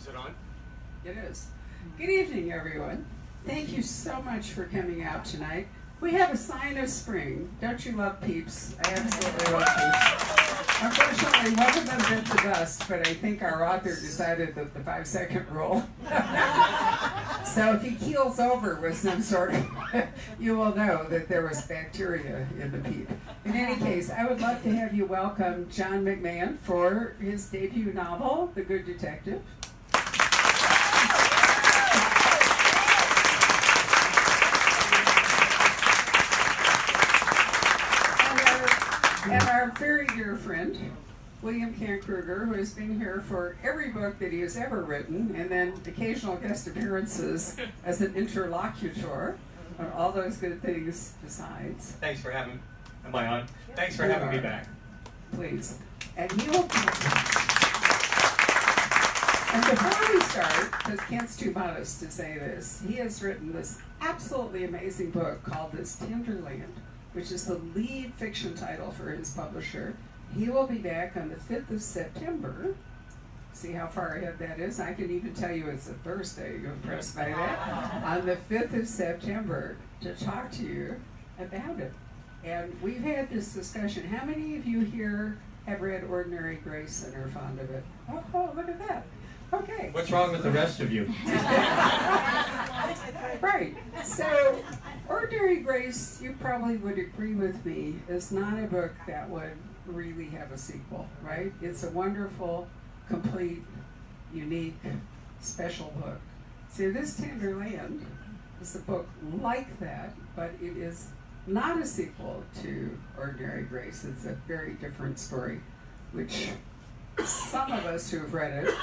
Is it on? It is. Good evening, everyone. Thank you so much for coming out tonight. We have a sign of spring. Don't you love peeps? I absolutely love peeps. Unfortunately, one of them bit the dust, but I think our author decided that the 5-second rule. So if he keels over with some sort of, you will know that there was bacteria in the peep. In any case, I would love to have you welcome John McMahon for his debut novel, The Good Detective. And our very dear friend, William Kent Krueger, who has been here for every book that he has ever written, and then occasional guest appearances as an interlocutor, and all those good things besides. Thanks for having me. Am I on? Thanks for having me back. Please. And he will be. And before we start, because Kent's too modest to say this, he has written this absolutely amazing book called This Tenderland, which is the lead fiction title for his publisher. He will be back on the 5th of September. See how far ahead that is? I can even tell you it's a Thursday. You impressed by that? On the 5th of September to talk to you about it. And we've had this discussion. How many of you here have read Ordinary Grace and are fond of it? Oh, look at that. Okay. What's wrong with the rest of you? Right. So, Ordinary Grace, you probably would agree with me, is not a book that would really have a sequel, right? It's a wonderful, complete, unique, special book. See, This Tender Land is a book like that, but it is not a sequel to Ordinary Grace. It's a very different story, which some of us who've read it,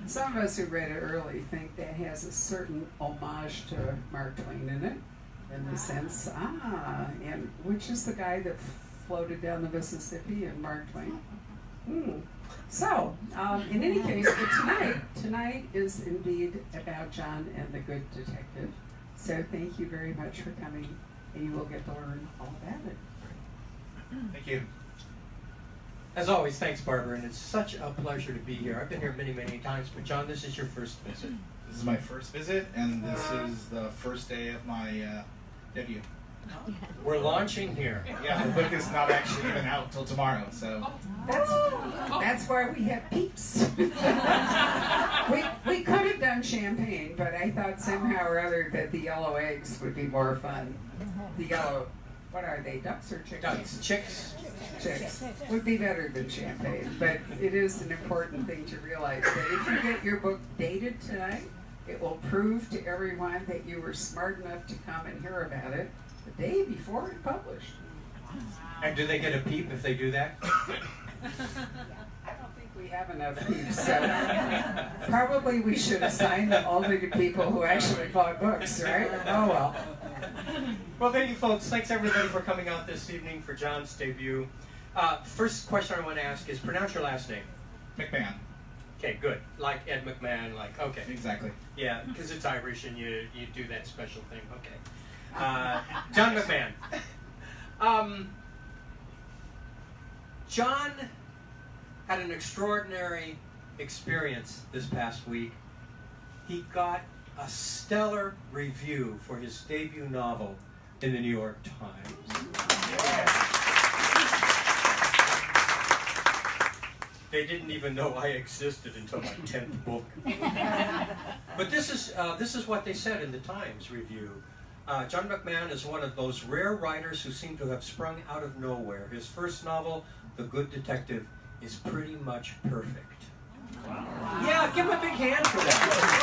some of us who read it early think that has a certain homage to Mark Twain in it, in the sense, and which is the guy that floated down the Mississippi and Mark Twain. So, in any case, but tonight is indeed about John and the Good Detective. So thank you very much for coming, and you will get to learn all about it. Thank you. As always, thanks, Barbara, and it's such a pleasure to be here. I've been here many, many times, but John, this is your first visit. This is my first visit, and this is the first day of my debut. We're launching here. Yeah, the book is not actually even out till tomorrow, so. That's why we have peeps. we could have done champagne, but I thought somehow or other that the yellow eggs would be more fun. The yellow, what are they, ducks or chickens? Ducks, chicks. Chicks would be better than champagne, but it is an important thing to realize that if you get your book dated tonight, it will prove to everyone that you were smart enough to come and hear about it the day before it published. And do they get a peep if they do that? I don't think we have enough peeps, so probably we should assign them only to people who actually bought books, right? Oh well. Well, thank you, folks. Thanks, everybody, for coming out this evening for John's debut. First question I want to ask is, pronounce your last name. McMahon. Okay, good. Like Ed McMahon, like, okay. Exactly. Yeah, because it's Irish and you do that special thing. Okay. John McMahon. John had an extraordinary experience this past week. He got a stellar review for his debut novel in the New York Times. They didn't even know I existed until my 10th book. But this is what they said in the Times review. John McMahon is one of those rare writers who seem to have sprung out of nowhere. His first novel, The Good Detective, is pretty much perfect. Wow. Yeah, give him a big hand for that.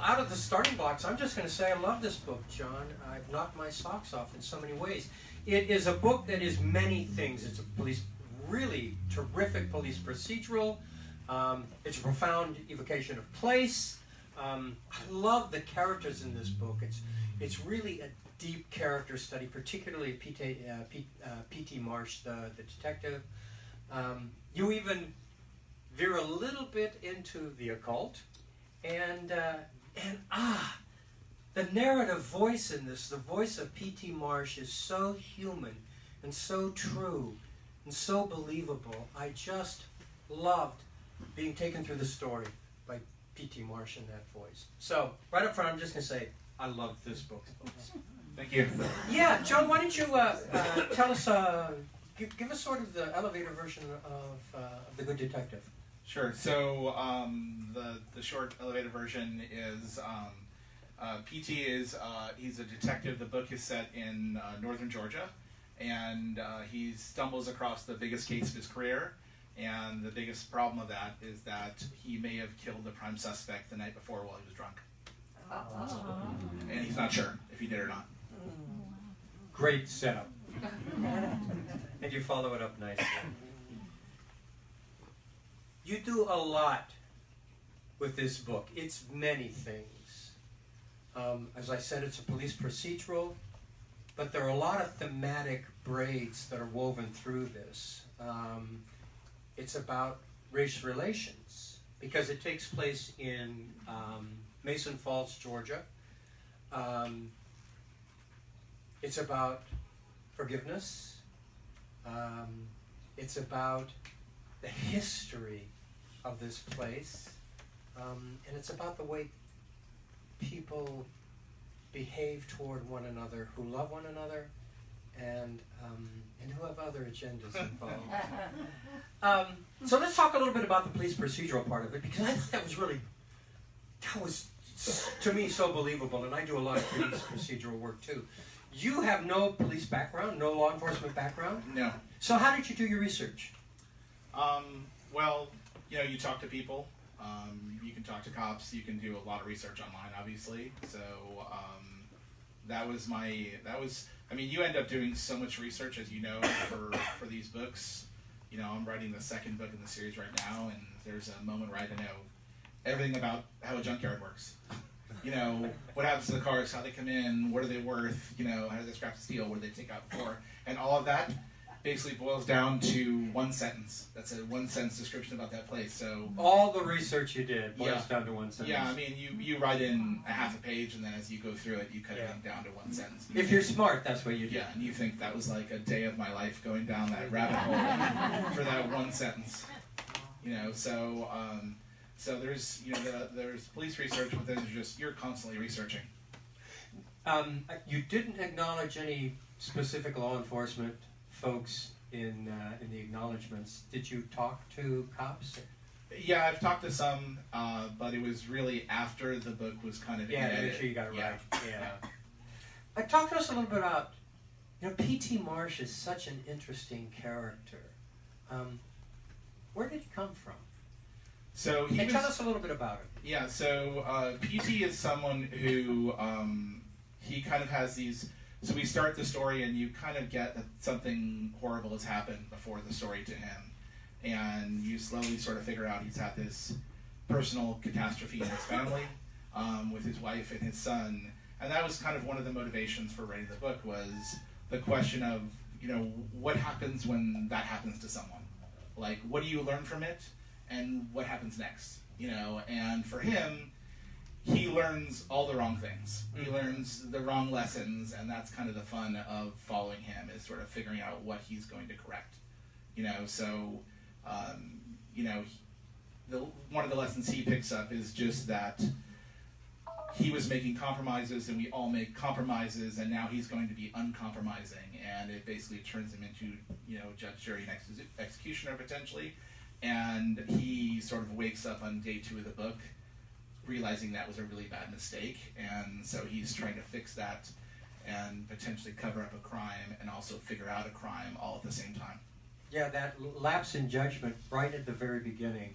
Out of the starting blocks, I'm just going to say I love this book, John. I've knocked my socks off in so many ways. It is a book that is many things. It's a really terrific police procedural. It's a profound evocation of place. I love the characters in this book. It's really a deep character study, particularly P.T. Marsh, the detective. You even veer a little bit into the occult. And the narrative voice in this, the voice of P.T. Marsh, is so human and so true and so believable. I just loved being taken through the story by P.T. Marsh in that voice. So, right up front, I'm just going to say, I love this book, folks. Thank you. Yeah, John, why don't you tell us, give us sort of the elevator version of The Good Detective. Sure. So the short elevator version is PT is he's a detective. The book is set in northern Georgia, and he stumbles across the biggest case of his career. And the biggest problem of that is that he may have killed the prime suspect the night before while he was drunk. And he's not sure if he did or not. Great setup. And you follow it up nicely. You do a lot with this book. It's many things. As I said, it's a police procedural, but there are a lot of thematic braids that are woven through this. It's about race relations, because it takes place in Mason Falls, Georgia. It's about forgiveness. It's about the history of this place. And it's about the way people behave toward one another, who love one another, and who have other agendas involved. So let's talk a little bit about the police procedural part of it, because I thought that was to me so believable, and I do a lot of police procedural work too. You have no police background, no law enforcement background? No. So how did you do your research? Well, you talk to people. You can talk to cops. You can do a lot of research online, obviously. So you end up doing so much research, as you know, for these books. I'm writing the second book in the series right now, and there's a moment where I don't know everything about how a junkyard works. What happens to the cars, how they come in, what are they worth, how do they scrap the steel, what do they take out before, and all of that basically boils down to one sentence. That's a one-sentence description about that place. So all the research you did boils down to one sentence. Yeah, you write in a half a page, and then as you go through it, you cut it down to one sentence. If you're smart, that's what you do. Yeah, and you think that was like a day of my life going down that rabbit hole for that one sentence. So there's there's police research, but then there's just you're constantly researching. You didn't acknowledge any specific law enforcement folks in the acknowledgments. Did you talk to cops? Yeah, I've talked to some, but it was really after the book was kind of edited. Make sure you got it right. Yeah. Talk to us a little bit about, P.T. Marsh is such an interesting character. Where did he come from? So tell us a little bit about it. Yeah, so P.T. is someone who he kind of has these. So we start the story, and you kind of get that something horrible has happened before the story to him, and you slowly sort of figure out he's had this personal catastrophe in his family with his wife and his son, and that was kind of one of the motivations for writing the book, was the question of what happens when that happens to someone, like what do you learn from it, and what happens next, and for him. He learns all the wrong things. He learns the wrong lessons, and that's kind of the fun of following him, is sort of figuring out what he's going to correct. One of the lessons he picks up is just that he was making compromises, and we all make compromises, and now he's going to be uncompromising, and it basically turns him into, judge, jury, and executioner potentially, and he sort of wakes up on day 2 of the book realizing that was a really bad mistake, and so he's trying to fix that and potentially cover up a crime and also figure out a crime all at the same time. Yeah, that lapse in judgment right at the very beginning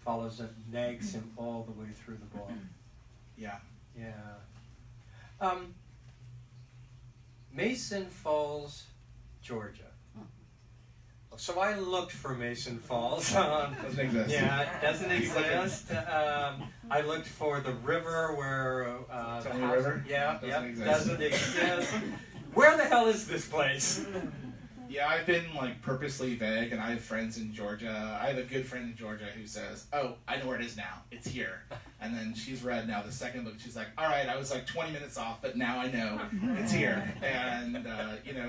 follows and nags him all the way through the book. Yeah. Mason Falls, Georgia. So I looked for Mason Falls. Doesn't exist. Yeah, it doesn't exist. I looked for the river where... the river? Yeah, doesn't exist. Where the hell is this place? Yeah, I've been purposely vague, and I have friends in Georgia. I have a good friend in Georgia who says, "Oh, I know where it is now. It's here." And then she's read now the second book. She's like, "All right, I was 20 minutes off, but now I know it's here." And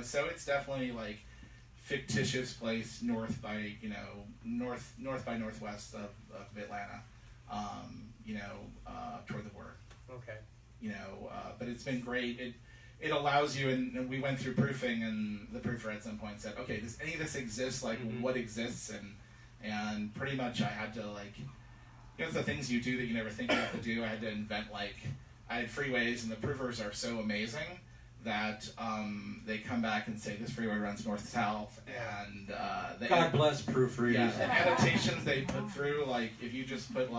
so it's definitely fictitious place north by northwest of Atlanta, toward the border. Okay. But it's been great. It allows you, and we went through proofing, and the proofer at some point said, okay, does any of this exist? Like, what exists? And pretty much I had to, it's the things you do that you never think you have to do. I had to invent, I had freeways, and the proofers are so amazing that they come back and say, this freeway runs north-south, and God bless proofreaders. Yeah, the annotations they put through, if you just put,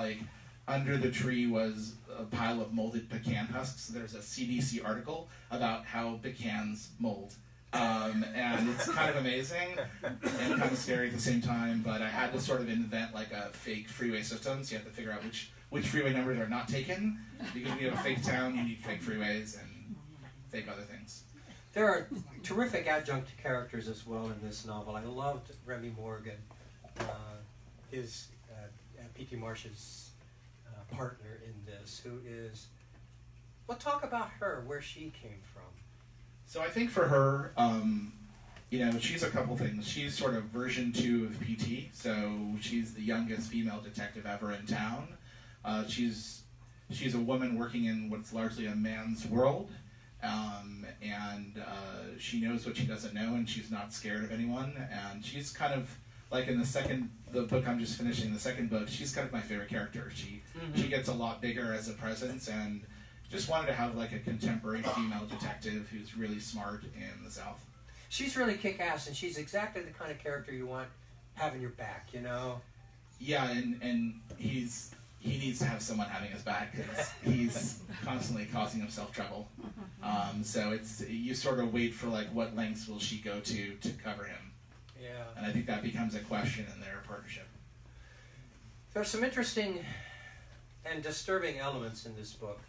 under the tree was a pile of molded pecan husks. There's a CDC article about how pecans mold. And it's kind of amazing and kind of scary at the same time, but I had to sort of invent a fake freeway system, so you have to figure out which freeway numbers are not taken, because when you have a fake town, you need fake freeways and fake other things. There are terrific adjunct characters as well in this novel. I loved Remy Morgan, his P.T. Marsh's partner in this, who is, well, talk about her, where she came from. So I think for her, she's a couple things. She's sort of version 2 of PT, so she's the youngest female detective ever in town. She's a woman working in what's largely a man's world, and she knows what she doesn't know, and she's not scared of anyone, and she's kind of, in the book I'm just finishing, the second book, she's kind of my favorite character. She gets a lot bigger as a presence, and just wanted to have a contemporary female detective who's really smart in the South. She's really kick-ass, and she's exactly the kind of character you want having your back, Yeah, and he needs to have someone having his back, because he's constantly causing himself trouble. So you sort of wait for what lengths will she go to cover him. Yeah. And I think that becomes a question in their partnership. There's some interesting and disturbing elements in this book.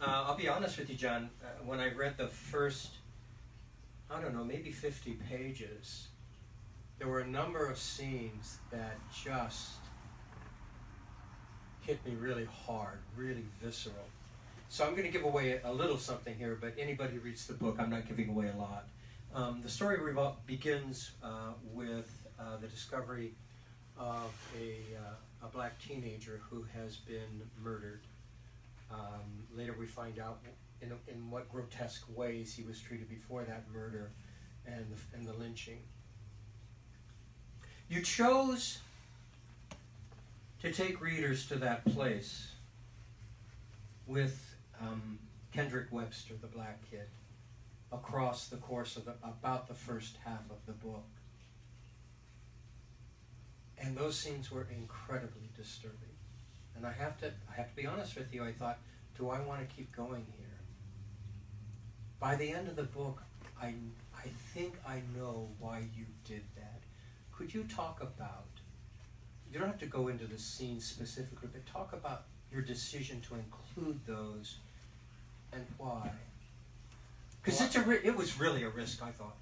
I'll be honest with you, John. When I read the first, maybe 50 pages, there were a number of scenes that just hit me really hard, really visceral. So I'm going to give away a little something here, but anybody who reads the book, I'm not giving away a lot. The story begins with the discovery of a black teenager who has been murdered. Later we find out in what grotesque ways he was treated before that murder and the lynching. You chose to take readers to that place with Kendrick Webster, the black kid, across the course of about the first half of the book. And those scenes were incredibly disturbing. And I have to be honest with you, I thought, do I want to keep going here? By the end of the book, I think I know why you did that. Could you talk about, you don't have to go into the scenes specifically, but talk about your decision to include those and why? Because it was really a risk, I thought.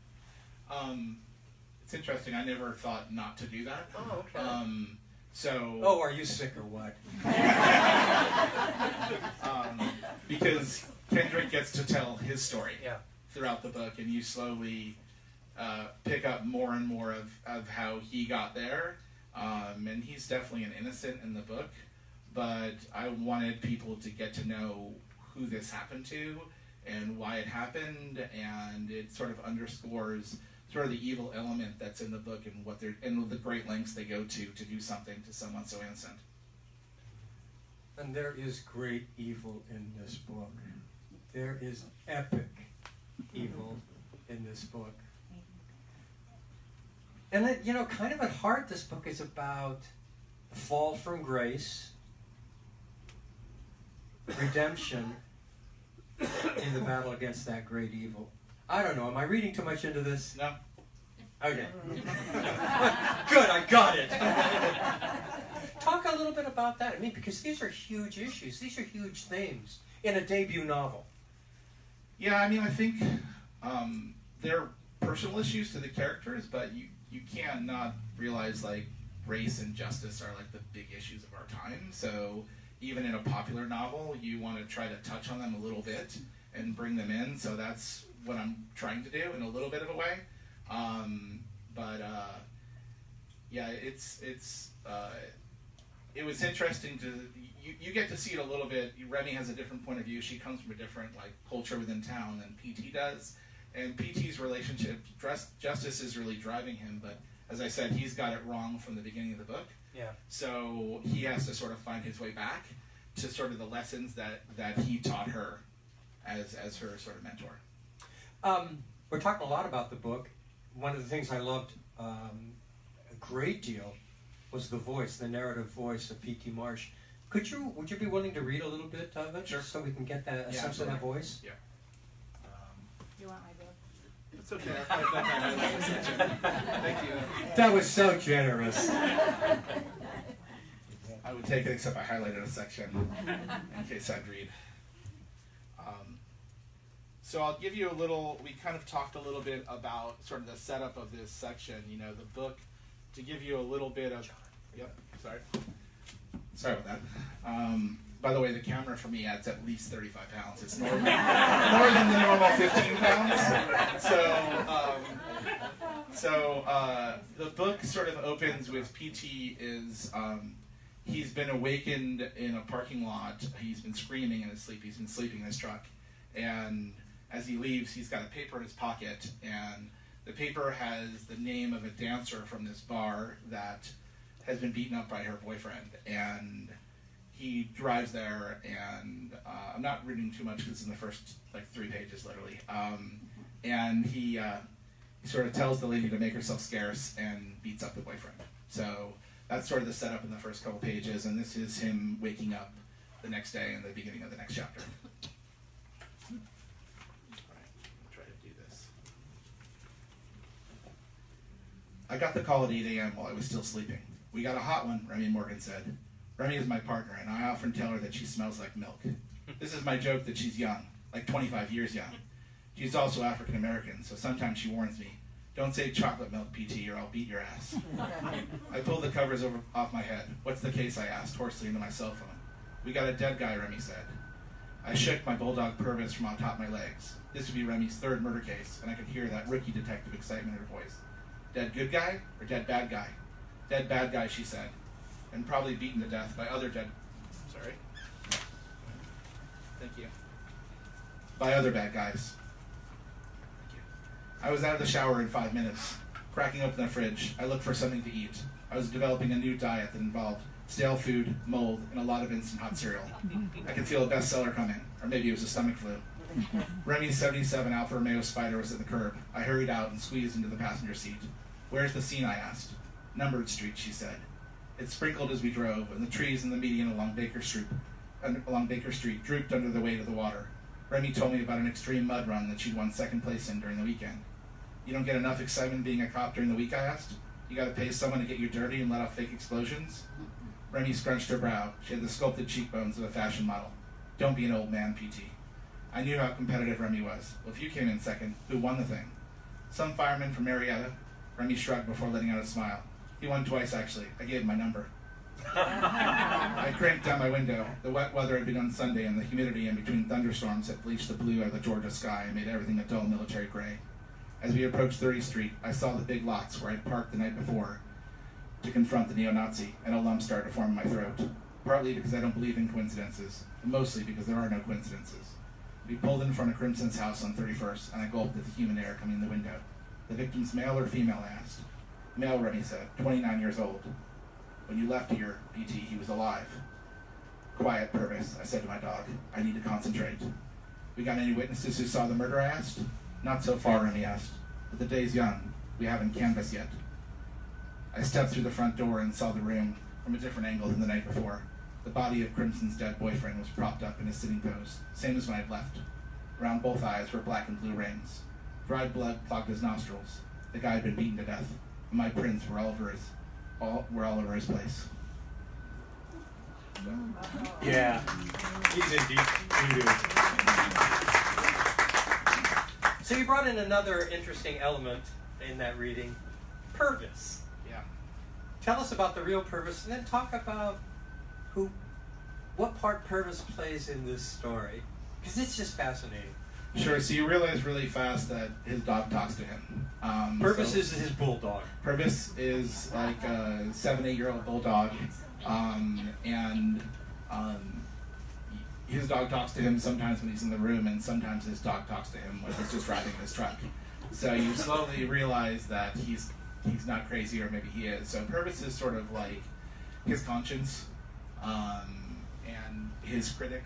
It's interesting. I never thought not to do that. Oh, okay. So. Are you sick or what? Because Kendrick gets to tell his story throughout the book, and you slowly pick up more and more of how he got there. And he's definitely an innocent in the book, but I wanted people to get to know who this happened to and why it happened, and it sort of underscores sort of the evil element that's in the book and the great lengths they go to do something to someone so innocent. And there is great evil in this book. There is epic evil in this book. And kind of at heart, this book is about the fall from grace, redemption in the battle against that great evil. I don't know, am I reading too much into this? No. Okay. Good, I got it. Talk a little bit about that. Because these are huge issues. These are huge themes in a debut novel. Yeah, I think they're personal issues to the characters, but you can't not realize race and justice are the big issues of our time. So even in a popular novel, you want to try to touch on them a little bit and bring them in. So that's what I'm trying to do in a little bit of a way. But yeah, it was interesting to you get to see it a little bit. Remy has a different point of view. She comes from a different culture within town than PT does, and PT's relationship, justice is really driving him. But as I said, he's got it wrong from the beginning of the book. Yeah. So he has to sort of find his way back to sort of the lessons that he taught her as her sort of mentor. We're talking a lot about the book. One of the things I loved a great deal was the voice, the narrative voice of P.T. Marsh. Would you be willing to read a little bit of it, Sure. just so we can get that sense of that voice? Yeah. You want my book? It's okay. Thank you. That was so generous. I would take it, except I highlighted a section in case I'd read. So I'll give you a little, we kind of talked a little bit about sort of the setup of this section, the book, to give you a little bit of, sorry about that. By the way, the camera for me adds at least 35 pounds. It's more than the normal 15 pounds. So the book sort of opens with PT is, he's been awakened in a parking lot. He's been screaming in his sleep. He's been sleeping in his truck. And as he leaves, he's got a paper in his pocket. And the paper has the name of a dancer from this bar that has been beaten up by her boyfriend. And he drives there, and I'm not reading too much because it's in the first 3 pages, literally. And he sort of tells the lady to make herself scarce and beats up the boyfriend. So that's sort of the setup in the first couple pages, and this is him waking up the next day and the beginning of the next chapter. All right, I'll try to do this. I got the call at 8 a.m. while I was still sleeping. We got a hot one, Remy Morgan said. Remy is my partner, and I often tell her that she smells like milk. This is my joke that she's young, like 25 years young. She's also African American, so sometimes she warns me, "Don't say chocolate milk, PT, or I'll beat your ass." I pulled the covers off my head. "What's the case?" I asked, hoarsely into my cell phone. "We got a dead guy," Remy said. I shook my bulldog Purvis from on top of my legs. This would be Remy's third murder case, and I could hear that rookie detective excitement in her voice. "Dead good guy or dead bad guy?" "Dead bad guy," she said, "and probably beaten to death by other dead..." Sorry. Thank you. "By other bad guys." I was out of the shower in 5 minutes. Cracking open the fridge, I looked for something to eat. I was developing a new diet that involved stale food, mold, and a lot of instant hot cereal. I could feel a bestseller coming, or maybe it was a stomach flu. Remy's 77 Alfa Romeo Spider was at the curb. I hurried out and squeezed into the passenger seat. "Where's the scene?" I asked. "Numbered Street," she said. It sprinkled as we drove, and the trees in the median along Baker Street drooped under the weight of the water. Remy told me about an extreme mud run that she'd won second place in during the weekend. "You don't get enough excitement being a cop during the week?" I asked. "You gotta pay someone to get you dirty and let off fake explosions?" Remy scrunched her brow. She had the sculpted cheekbones of a fashion model. "Don't be an old man, PT." I knew how competitive Remy was. "Well, if you came in second, who won the thing?" "Some fireman from Marietta." Remy shrugged before letting out a smile. "He won twice, actually. I gave him my number." I cranked down my window. The wet weather had begun Sunday, and the humidity in between thunderstorms had bleached the blue of the Georgia sky and made everything a dull military gray. As we approached 30th Street, I saw the big lots where I'd parked the night before to confront the neo-Nazi, and a lump started to form in my throat. Partly because I don't believe in coincidences, and mostly because there are no coincidences. We pulled in front of Crimson's house on 31st, and I gulped at the humid air coming in the window. "The victim's male or female?" I asked. "Male," Remy said, 29 years old. "When you left here, PT, he was alive." "Quiet, Purvis," I said to my dog. "I need to concentrate." "We got any witnesses who saw the murder?" I asked. "Not so far," Remy asked. "But the day's young. We haven't canvassed yet." I stepped through the front door and saw the room from a different angle than the night before. The body of Crimson's dead boyfriend was propped up in a sitting pose, same as when I'd left. Around both eyes were black and blue rings. Dried blood clogged his nostrils. The guy had been beaten to death, and my prints were all over his place. Yeah, he's in deep doo-doo. So you brought in another interesting element in that reading, Purvis. Yeah. Tell us about the real Purvis, and then talk about what part Purvis plays in this story, because it's just fascinating. Sure. So you realize really fast that his dog talks to him. Purvis is his bulldog. Purvis is like a 7-8-year-old bulldog, and his dog talks to him sometimes when he's in the room, and sometimes his dog talks to him when he's just driving his truck. So you slowly realize that he's not crazy, or maybe he is. So Purvis is sort of like his conscience and his critic.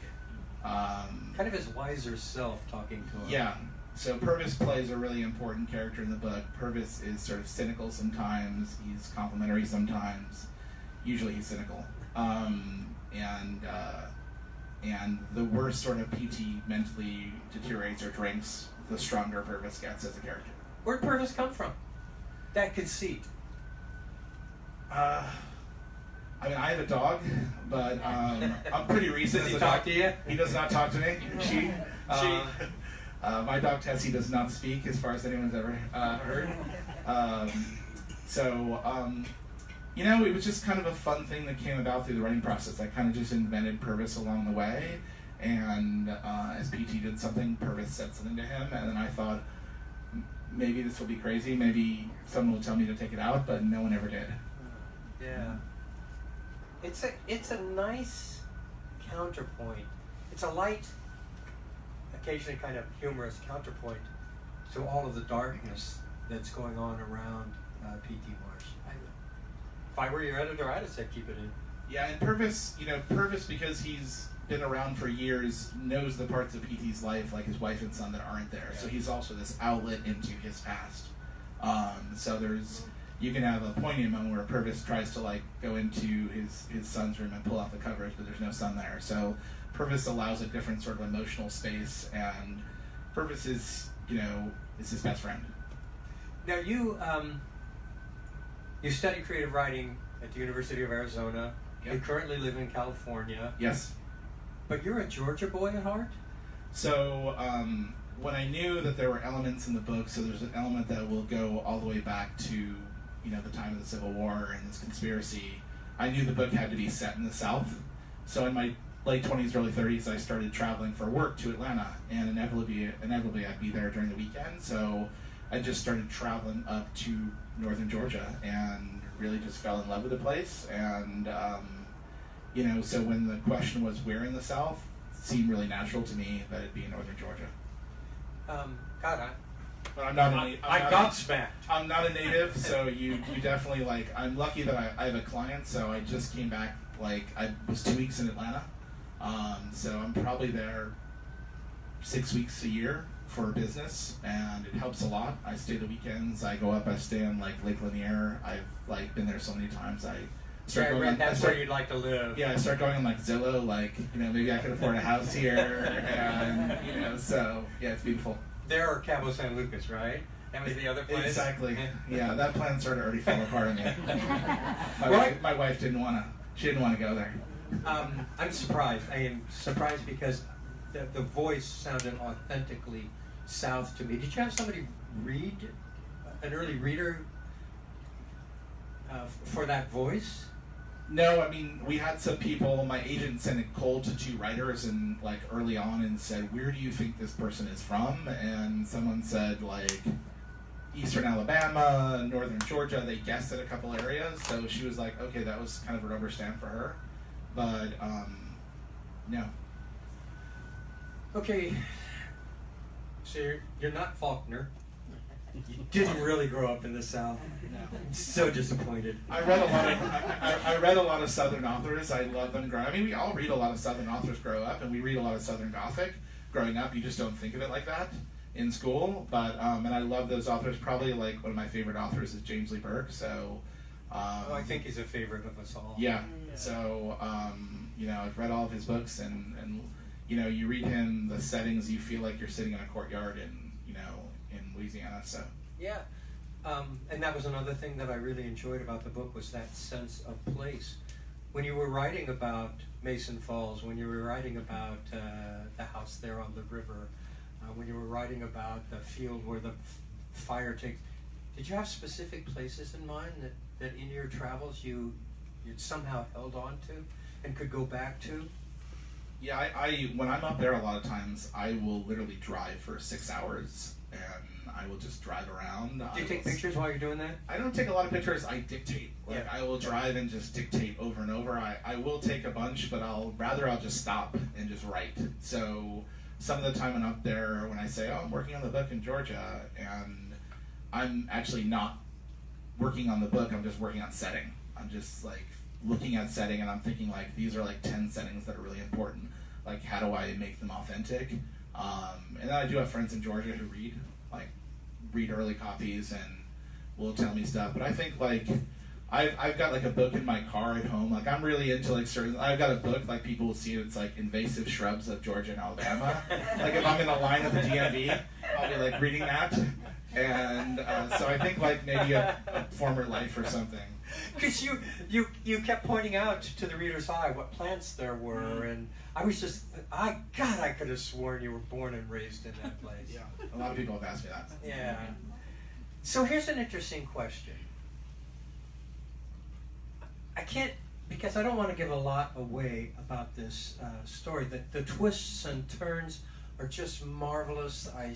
Kind of his wiser self talking to him. Yeah. So Purvis plays a really important character in the book. Purvis is sort of cynical sometimes. He's complimentary sometimes. Usually he's cynical. And the worse sort of PT mentally deteriorates or drinks, the stronger Purvis gets as a character. Where'd Purvis come from? That conceit. I mean, I have a dog, but I'm pretty recent. Does he as a talk dog. to you? He does not talk to me. My dog Tessie does not speak, as far as anyone's ever heard. It was just kind of a fun thing that came about through the writing process. I kind of just invented Purvis along the way, and as PT did something, Purvis said something to him, and then I thought, maybe this will be crazy, maybe someone will tell me to take it out, but no one ever did. Yeah. It's a nice counterpoint. It's a light, occasionally kind of humorous counterpoint to all of the darkness that's going on around P.T. Marsh. If I were your editor, I'd have said keep it in. Yeah, and Purvis, because he's been around for years, knows the parts of P.T.'s life, like his wife and son, that aren't there. Yeah. So he's also this outlet into his past. You can have a poignant moment where Purvis tries to go into his son's room and pull off the covers, but there's no son there. So Purvis allows a different sort of emotional space, and Purvis is his best friend. Now you study creative writing at the University of Arizona. Yep. You currently live in California. Yes. But you're a Georgia boy at heart? So when I knew that there were elements in the book, so there's an element that will go all the way back to the time of the Civil War and this conspiracy, I knew the book had to be set in the South. So in my late 20s, early 30s, I started traveling for work to Atlanta, and inevitably I'd be there during the weekend. So I just started traveling up to northern Georgia and really just fell in love with the place. And so when the question was where in the South, it seemed really natural to me that it'd be in northern Georgia. But I'm not gobsmacked. I'm not a native, so you definitely I'm lucky that I have a client. So I just came back. I was 2 weeks in Atlanta, so I'm probably there 6 weeks a year for business, and it helps a lot. I stay the weekends. I go up. I stay on Lake Lanier. I've been there so many times. That's where you'd like to live. Yeah, I start going on Zillow. Maybe I could afford a house here, and so yeah, it's beautiful. There or Cabo San Lucas, right? That was the other place? Exactly. Yeah, that plan sort of already fell apart on me. My wife didn't want to go there. I'm surprised. I am surprised because the voice sounded authentically South to me. Did you have somebody read, an early reader for that voice? No, I mean, we had some people, my agent sent it cold to 2 writers and early on and said, where do you think this person is from? And someone said Eastern Alabama, Northern Georgia. They guessed at a couple areas. So she was like, okay, that was kind of a rubber stamp for her. But, no. Okay, so you're not Faulkner. You didn't really grow up in the South. No. I'm so disappointed. I read a lot of Southern authors. I love them growing up. I mean, we all read a lot of Southern authors grow up, and we read a lot of Southern Gothic growing up. You just don't think of it like that in school. But and I love those authors. Probably one of my favorite authors is James Lee Burke. So I think he's a favorite of us all. Yeah. So I've read all of his books, and you read him, the settings, you feel like you're sitting in a courtyard in Louisiana. So yeah. And that was another thing that I really enjoyed about the book, was that sense of place. When you were writing about Mason Falls, when you were writing about the house there on the river, when you were writing about the field where the fire takes, did you have specific places in mind that in your travels you'd somehow held on to and could go back to? Yeah, I when I'm up there, a lot of times I will literally drive for 6 hours, and I will just drive around. Do you take pictures while you're doing that? I don't take a lot of pictures. I dictate. Like, Yeah. I will drive and just dictate over and over. I will take a bunch, but I'll just stop and just write. So some of the time when I'm up there, when I say, oh, I'm working on the book in Georgia, and I'm actually not working on the book, I'm just working on setting. I'm just like looking at setting, and I'm thinking like, these are like 10 settings that are really important. Like, how do I make them authentic? And then I do have friends in Georgia who read early copies and will tell me stuff. But I think like I've got like a book in my car at home. Like, I'm really into like certain. I've got a book, like, people will see it. It's like Invasive Shrubs of Georgia and Alabama. Like, if I'm in a line at the DMV, I'll be like reading that. And so I think like maybe a former life or something. Because you kept pointing out to the reader's eye what plants there were, and I was just, I could have sworn you were born and raised in that place. Yeah, a lot of people have asked me that. Yeah. So here's an interesting question. I can't, because I don't want to give a lot away about this story. The twists and turns are just marvelous. I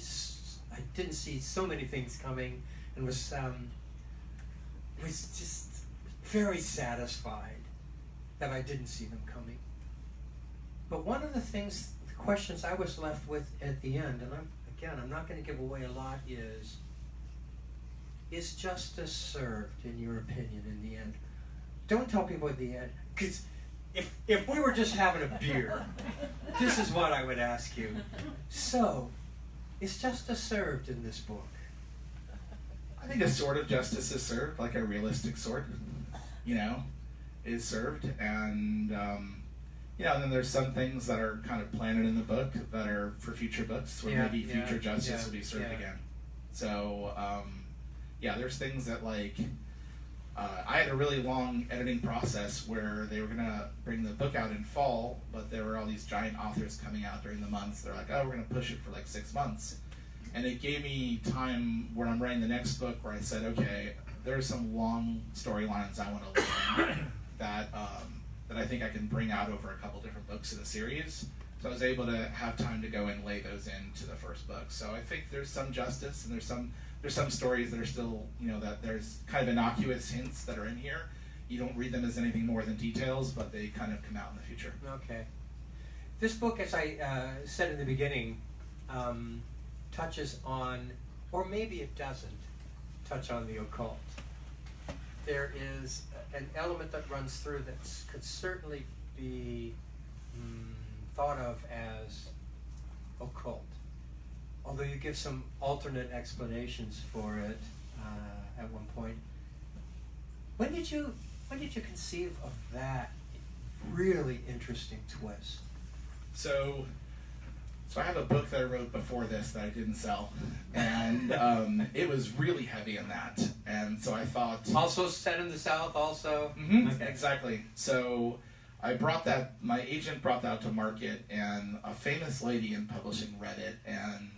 didn't see so many things coming, and was just very satisfied that I didn't see them coming. But one of the questions I was left with at the end, and I'm not going to give away a lot, is justice served, in your opinion, in the end? Don't tell people at the end, because if we were just having a beer, this is what I would ask you. So, is justice served in this book? I think a sort of justice is served, like a realistic sort, is served. And, and then there's some things that are kind of planted in the book that are for future books, where maybe future justice will be served again. So, there's things that, like, I had a really long editing process where they were going to bring the book out in fall, but there were all these giant authors coming out during the months. They're like, oh, we're going to push it for like 6 months. And it gave me time when I'm writing the next book where I said, okay, there's some long storylines I want to learn that I think I can bring out over a couple different books in the series. So I was able to have time to go and lay those into the first book. So I think there's some justice, and there's some stories that are still, that there's kind of innocuous hints that are in here. You don't read them as anything more than details, but they kind of come out in the future. Okay. This book, as I said in the beginning, touches on, or maybe it doesn't, touch on the occult. There is an element that runs through that could certainly be thought of as occult. Although you give some alternate explanations for it at one point. When did you conceive of that really interesting twist? So I have a book that I wrote before this that I didn't sell, and it was really heavy in that, and so I thought... Also set in the South, also? Mm-hmm, okay. Exactly. So my agent brought that to market, and a famous lady in publishing read it, and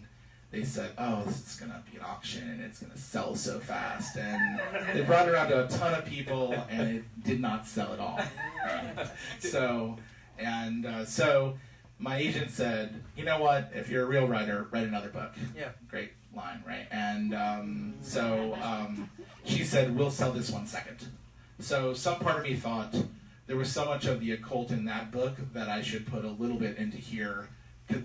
they said, oh, this is going to be an auction, and it's going to sell so fast, and they brought it around to a ton of people, and it did not sell at all. So my agent said, you know what, if you're a real writer, write another book. Yeah. Great line, right? And she said, we'll sell this one second. So some part of me thought there was so much of the occult in that book that I should put a little bit into here, because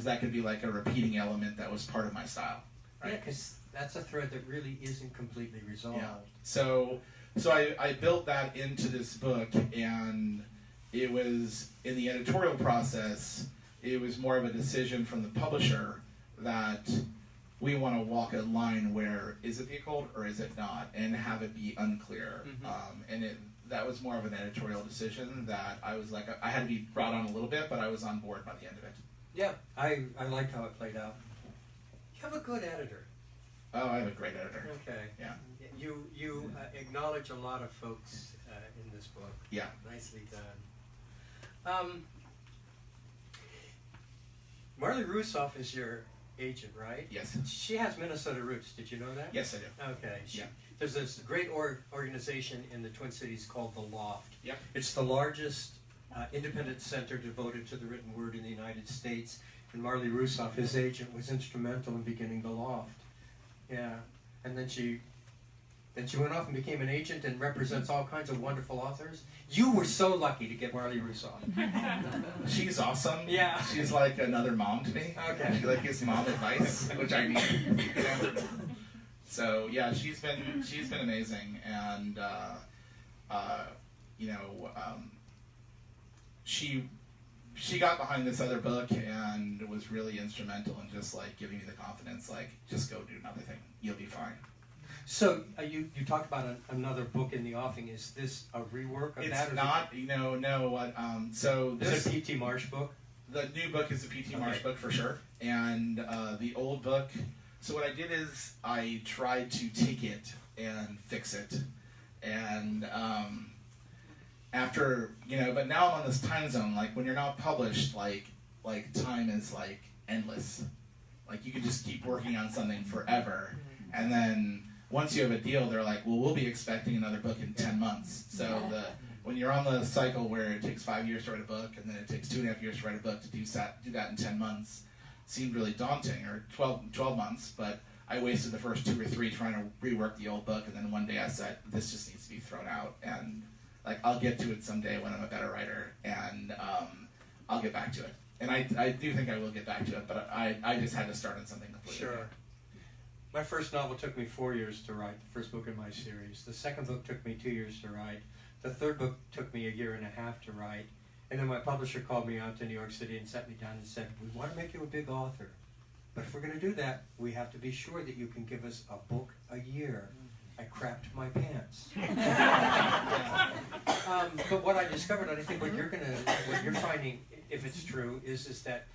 that could be like a repeating element that was part of my style. Right? Yeah, because that's a thread that really isn't completely resolved. Yeah. So I built that into this book, and it was, in the editorial process, it was more of a decision from the publisher that we want to walk a line where, is it the occult or is it not, and have it be unclear. Mm-hmm. That was more of an editorial decision that I was like, I had to be brought on a little bit, but I was on board by the end of it. Yeah, I liked how it played out. You have a good editor. Oh, I have a great editor. Okay. Yeah. You acknowledge a lot of folks in this book. Yeah. Nicely done. Marley Rusoff is your agent, right? Yes. She has Minnesota roots. Did you know that? Yes, I do. Okay. Yeah. There's this great organization in the Twin Cities called The Loft. Yep. It's the largest independent center devoted to the written word in the United States. And Marley Rusoff, his agent, was instrumental in beginning the Loft. Yeah, and then she went off and became an agent and represents all kinds of wonderful authors. You were so lucky to get Marley Rusoff. She's awesome. Yeah. She's like another mom to me. Okay. She like gives mom advice, which I need. You know? So yeah, she's been amazing, and she got behind this other book and was really instrumental in just like giving me the confidence, like just go do another thing, you'll be fine. So you talked about another book in the offing. Is this a rework of that? It's not, no. What? So Is this it a P.T. Marsh book? The new book is a P.T. Marsh Okay. book for sure, and the old book. So what I did is I tried to take it and fix it, and after but now I'm on this time zone. Like when you're not published, like time is like endless. Like you can just keep working on something forever, and then once you have a deal, they're like, well, we'll be expecting another book in 10 months. So when you're on the cycle where it takes 5 years to write a book, and then it takes 2.5 years to write a book, to do that in 10 months seemed really daunting, or 12 months, but I wasted the first 2 or 3 trying to rework the old book, and then one day I said, this just needs to be thrown out, and like I'll get to it someday when I'm a better writer, and I'll get back to it. And I do think I will get back to it, but I just had to start on something completely new. Sure. My first novel took me 4 years to write, the first book in my series. The second book took me 2 years to write. The third book took me 1.5 years to write. And then my publisher called me out to New York City and sat me down and said, we want to make you a big author. But if we're going to do that, we have to be sure that you can give us a book a year. I crapped my pants. But what I discovered, and I think what you're finding, if it's true, is that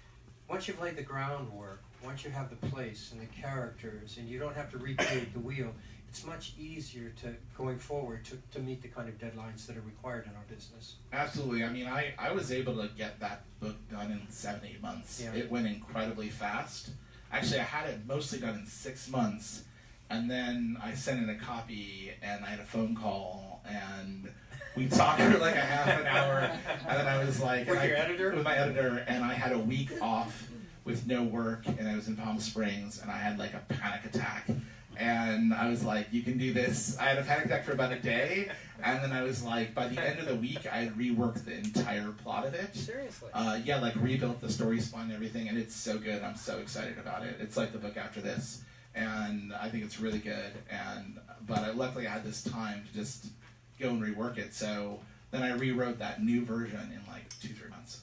once you've laid the groundwork, once you have the place and the characters, and you don't have to recreate the wheel, it's much easier to going forward to meet the kind of deadlines that are required in our business. Absolutely. I mean, I was able to get that book done in 7-8 months. Yeah. It went incredibly fast. Actually, I had it mostly done in 6 months, and then I sent in a copy, and I had a phone call, and we talked for like a half an hour, and then I was like... With your editor? With my editor, and I had a week off with no work, and I was in Palm Springs, and I had like a panic attack. And I was like, you can do this. I had a panic attack for about a day, and then I was like, by the end of the week, I had reworked the entire plot of it. Seriously? Yeah, like rebuilt the story spine and everything, and it's so good. I'm so excited about it. It's like the book after this, and I think it's really good. But luckily I had this time to just go and rework it. So then I rewrote that new version in like 2-3 months.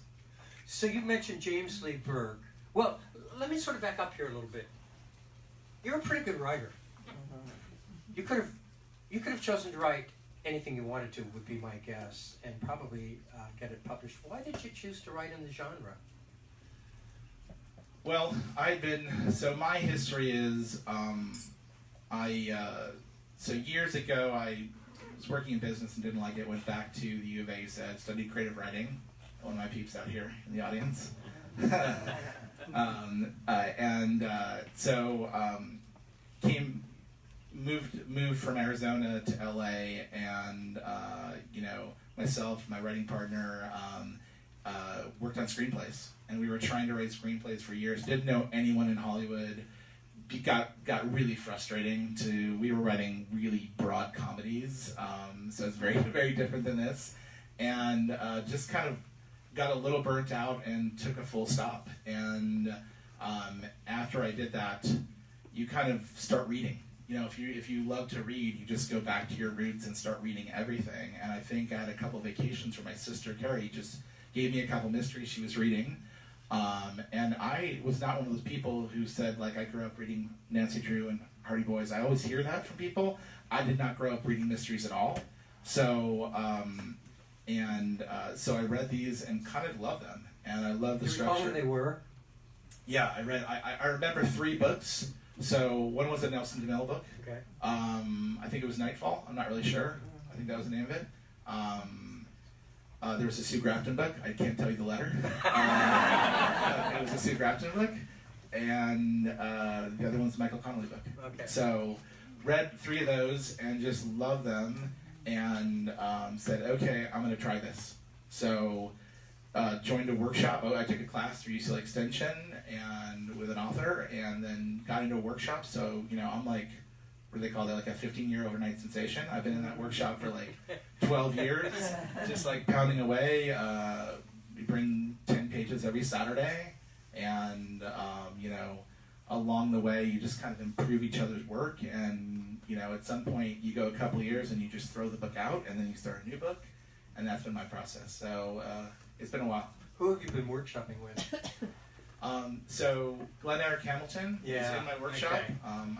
So you mentioned James Lee Berg. Well, let me sort of back up here a little bit. You're a pretty good writer. You could have chosen to write anything you wanted to, would be my guess, and probably get it published. Why did you choose to write in the genre? Well, so my history is, so years ago I was working in business and didn't like it, went back to the U of A, studied creative writing. One of my peeps out here in the audience. Moved from Arizona to LA, and myself, my writing partner, worked on screenplays, and we were trying to write screenplays for years. Didn't know anyone in Hollywood. Got really frustrating. We were writing really broad comedies, so it's very very different than this, and just kind of got a little burnt out and took a full stop. And after I did that, you kind of start reading. If you love to read, you just go back to your roots and start reading everything. And I think I had a couple vacations where my sister Carrie just gave me a couple mysteries she was reading. And I was not one of those people who said, like, I grew up reading Nancy Drew and Hardy Boys. I always hear that from people. I did not grow up reading mysteries at all. So I read these and kind of loved them. And I love the Do you recall structure. when they were? Yeah, I remember 3 books. So one was a Nelson DeMille book. Okay. I think it was Nightfall. I'm not really sure. I think that was the name of it. There was a Sue Grafton book. I can't tell you the letter. It was a Sue Grafton book. And the other one's a Michael Connelly book. Okay. So read 3 of those and just loved them, and said, okay, I'm going to try this. So joined a workshop. I took a class through UCLA Extension and with an author, and then got into a workshop. So, I'm like, what do they call that? Like a 15-year overnight sensation. I've been in that workshop for like 12 years, just like pounding away. We bring 10 pages every Saturday, and, along the way, you just kind of improve each other's work. And, at some point, you go a couple of years and you just throw the book out, and then you start a new book. And that's been my process. So it's been a while. Who have you been workshopping with? So Glenn Eric Hamilton is in my workshop. Okay.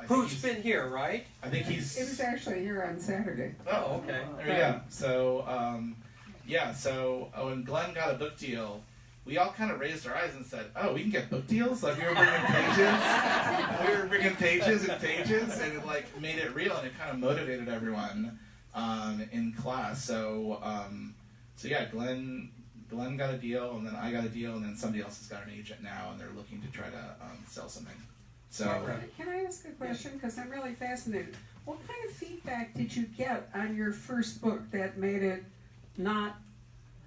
Who's Who's been here, right? I think he's. It was actually here on Saturday. Oh, okay. There we go. So So when Glenn got a book deal, we all kind of raised our eyes and said, "Oh, we can get book deals!" Like we were bringing pages, and pages, and it like made it real, and it kind of motivated everyone in class. So yeah, Glenn got a deal, and then I got a deal, and then somebody else has got an agent now, and they're looking to try to sell something. So Can I ask a question? Because I'm really fascinated. What kind of feedback did you get on your first book that made it not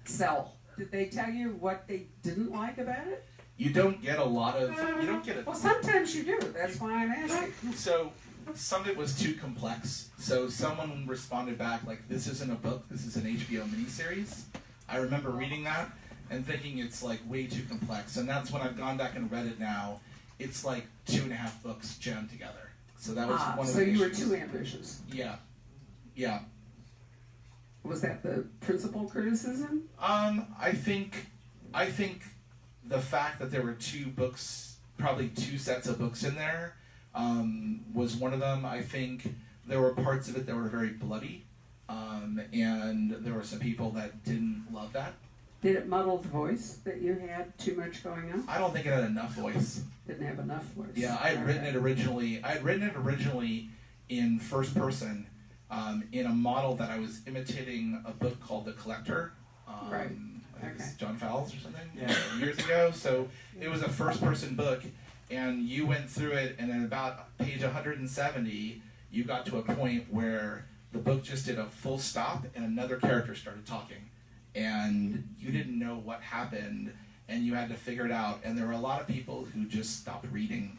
sell? Did they tell you what they didn't like about it? you don't get a lot of. You don't get a. Well, sometimes you do. That's why I'm asking. So some of it was too complex. So someone responded back like, "This isn't a book. This is an HBO miniseries." I remember reading that and thinking it's like way too complex. And that's when I've gone back and read it now. It's like 2.5 books jammed together. So that was one of the So you were issues. too ambitious. Yeah. Was that the principal criticism? I think the fact that there were 2 books, probably 2 sets of books in there, was one of them. I think there were parts of it that were very bloody, and there were some people that didn't love that. Did it muddle the voice that you had too much going on? I don't think it had enough voice. Didn't have enough voice. Yeah, I had written it originally. I had written it originally in first person, in a model that I was imitating a book called The Collector. Right. I think it's Okay. John Fowles or something, years ago. So it was a first person book, and you went through it, and at about page 170, you got to a point where the book just did a full stop, and another character started talking. And you didn't know what happened, and you had to figure it out. And there were a lot of people who just stopped reading,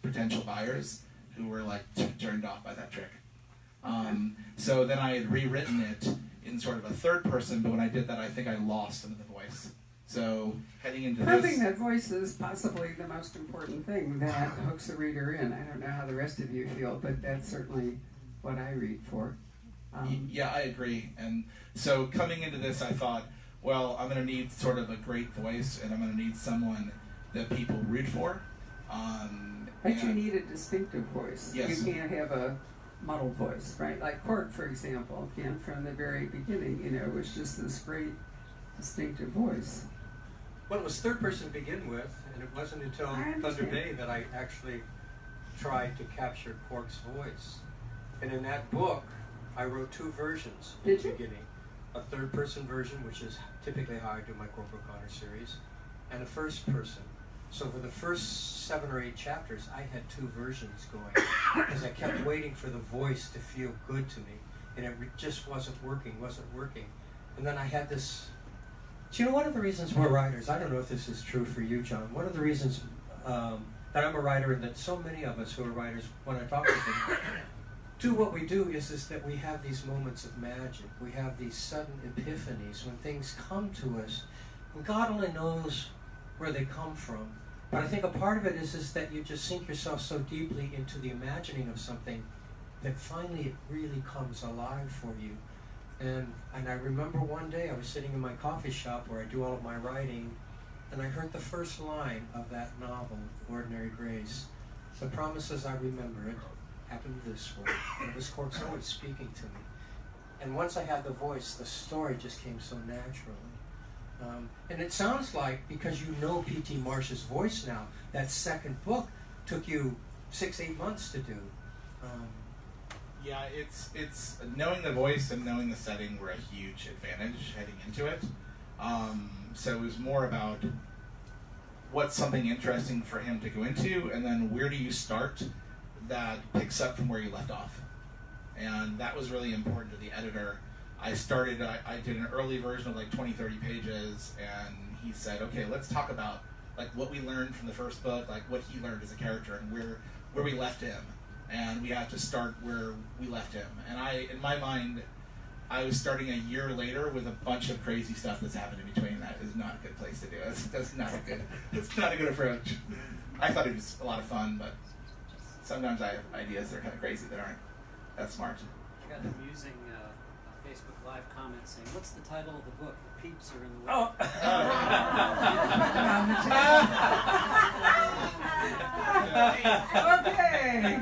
potential buyers, who were like turned off by that trick. So then I had rewritten it in sort of a third person, but when I did that, I think I lost some of the voice. So heading into Proving this, that voice is possibly the most important thing that hooks a reader in. I don't know how the rest of you feel, but that's certainly what I read for. yeah, I agree. And so coming into this, I thought, well, I'm going to need sort of a great voice, and I'm going to need someone that people root for. But you need a distinctive voice. Yes. You can't have a muddled voice, right? Like Cork, for example, again, from the very beginning, was just this great distinctive voice. Well, it was third person to begin with, and it wasn't until I Thunder understand. Bay that I actually tried to capture Cork's voice. And in that book, I wrote 2 versions in Did the you? beginning. A third person version, which is typically how I do my Corporal Connor series, and a first person. So for the first 7 or 8 chapters, I had 2 versions going because I kept waiting for the voice to feel good to me, and it just wasn't working. And then I had this. Do you know one of the reasons we're writers? I don't know if this is true for you, John. One of the reasons that I'm a writer and that so many of us who are writers, when I talk to them, do what we do is that we have these moments of magic. We have these sudden epiphanies when things come to us, and God only knows where they come from. But I think a part of it is that you just sink yourself so deeply into the imagining of something that finally it really comes alive for you. And I remember one day I was sitting in my coffee shop where I do all of my writing, and I heard the first line of that novel, Ordinary Grace. The promises I remember it happened this way. And it was Cork's voice speaking to me. And once I had the voice, the story just came so naturally. And it sounds like, because you know P.T. Marsh's voice now, that second book took you 6-8 months to do. yeah, it's knowing the voice and knowing the setting were a huge advantage heading into it. So it was more about what's something interesting for him to go into, and then where do you start that picks up from where you left off. And that was really important to the editor. I started, I did an early version of like 20, 30 pages, and he said, okay, let's talk about like what we learned from the first book, like what he learned as a character, and where we left him, and we have to start where we left him. And in my mind, I was starting a year later with a bunch of crazy stuff that's happened in between. That is not a good place to do it. That's not a good approach. I thought it was a lot of fun, but sometimes I have ideas that are kind of crazy that aren't that smart. I got an amusing Facebook Live comment saying, "What's the title of the book? The peeps are in the way." Oh. Okay.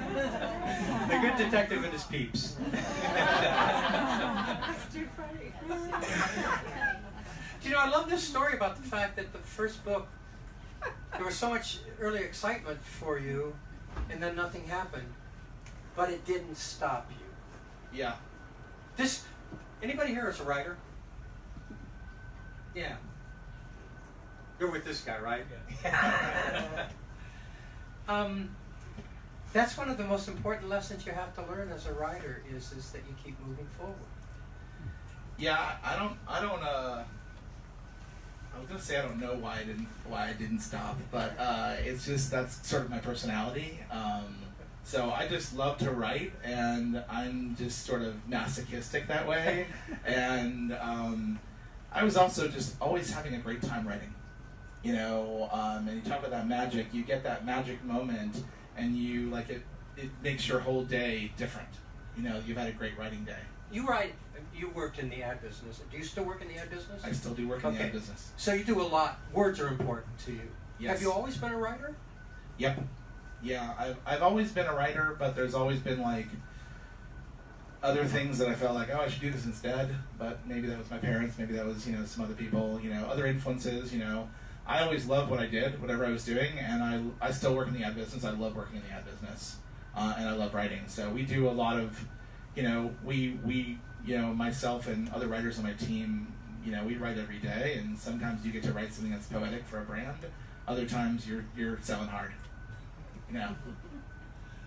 The good detective and his peeps. That's too funny. Do you know, I love this story about the fact that the first book, there was so much early excitement for you, and then nothing happened, but it didn't stop you. Yeah. Anybody here is a writer? Yeah. You're with this guy, right? Yeah. That's one of the most important lessons you have to learn as a writer is that you keep moving forward. Yeah, I was gonna say I don't know why I didn't stop, but it's just that's sort of my personality. So I just love to write, and I'm just sort of masochistic that way. And I was also just always having a great time writing, you know. And you talk about that magic, you get that magic moment, and you like it makes your whole day different. You know, you've had a great writing day. You worked in the ad business. Do you still work in the ad business? I still do work in the ad business. So you do a lot. Words are important to you. Yes. Have you always been a writer? Yep. Yeah, I've always been a writer, but there's always been like other things that I felt like, oh, I should do this instead. But maybe that was my parents, maybe that was, you know, some other people, you know, other influences, you know. I always loved what I did, whatever I was doing, and I still work in the ad business. I love working in the ad business, and I love writing. So we do a lot of, you know, we you know, myself and other writers on my team, you know, we write every day, and sometimes you get to write something that's poetic for a brand. Other times you're selling hard. You know,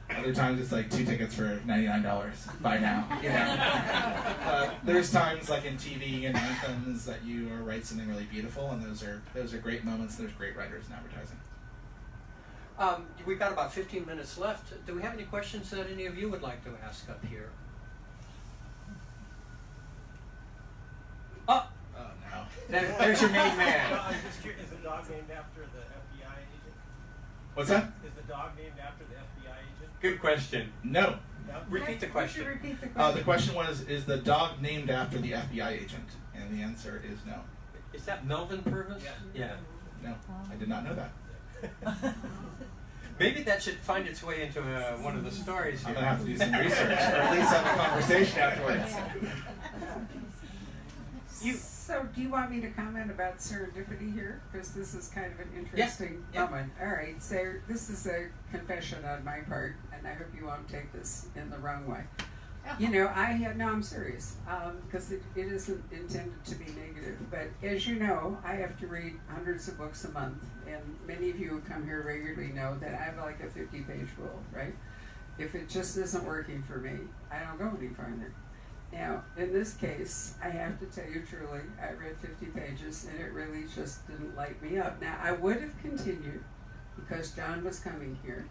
other times it's like 2 tickets for $99. Buy now. You know, there's times like in TV and anthems that you write something really beautiful, and those are great moments. There's great writers in advertising. We've got about 15 minutes left. Do we have any questions that any of you would like to ask up here? Oh no. There's your main man. I'm just curious, is the dog named after the FBI agent? What's that? Is the dog named after the FBI agent? Good question. No. No? Repeat the question. Repeat the question. The question was, is the dog named after the FBI agent? And the answer is no. Is that Melvin Purvis? Yeah. No, I did not know that. Maybe that should find its way into one of the stories here. I'm going to have to do some research, or at least have a conversation afterwards. So, do you want me to comment about serendipity here? Because this is kind of an interesting moment. All right, so this is a confession on my part, and I hope you won't take this in the wrong way. You know, I'm serious, because it isn't intended to be negative. But as you know, I have to read hundreds of books a month, and many of you who come here regularly know that I have like a 50-page rule, right? If it just isn't working for me, I don't go any farther. Now, in this case, I have to tell you truly, I read 50 pages, and it really just didn't light me up. Now, I would have continued, because John was coming here,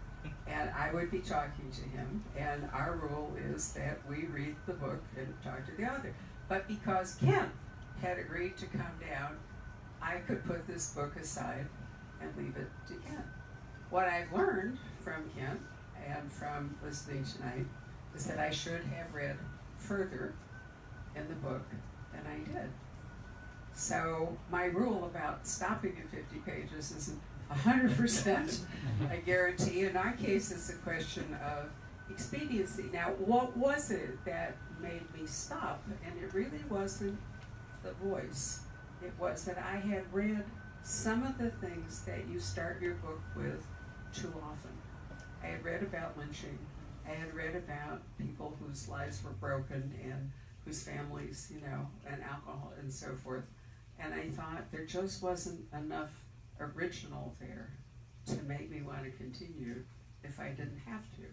and I would be talking to him, and our rule is that we read the book and talk to the author. But because Kent had agreed to come down, I could put this book aside and leave it to Kent. What I've learned from Kent and from listening tonight is that I should have read further in the book than I did. So my rule about stopping at 50 pages isn't 100% a guarantee. In our case, it's a question of expediency. Now, what was it that made me stop? And it really wasn't the voice. It was that I had read some of the things that you start your book with too often. I had read about lynching. I had read about people whose lives were broken and whose families, you know, and alcohol and so forth. And I thought there just wasn't enough original there to make me want to continue if I didn't have to,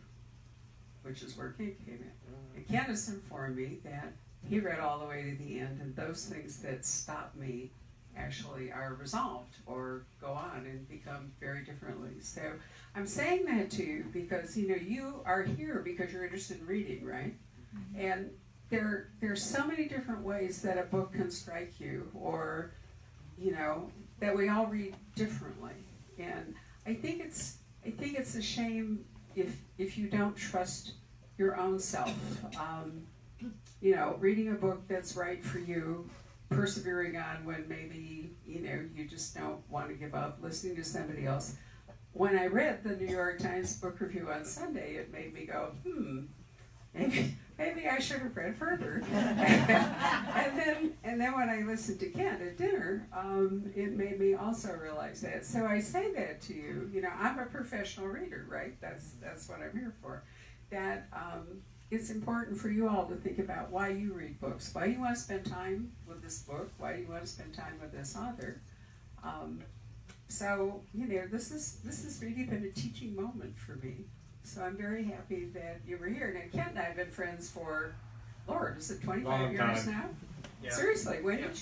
which is where Kent came in. And Kent has informed me that he read all the way to the end, and those things that stop me actually are resolved or go on and become very differently. So I'm saying that to you because, you know, you are here because you're interested in reading, right? And there's so many different ways that a book can strike you, or, you know, that we all read differently. And I think it's a shame if you don't trust your own self. You know, reading a book that's right for you, persevering on when maybe, you know, you just don't want to give up, listening to somebody else. When I read the New York Times book review on Sunday, it made me go, maybe I should have read further. and then when I listened to Kent at dinner, it made me also realize that. So I say that to you. You know, I'm a professional reader, right? That's what I'm here for. That it's important for you all to think about why you read books. Why do you want to spend time with this book? Why do you want to spend time with this author? So, you know, this has really been a teaching moment for me. So I'm very happy that you were here. Now, Kent and I have been friends for, Lord, is it 25 Long years time. now? Yeah. Seriously, when did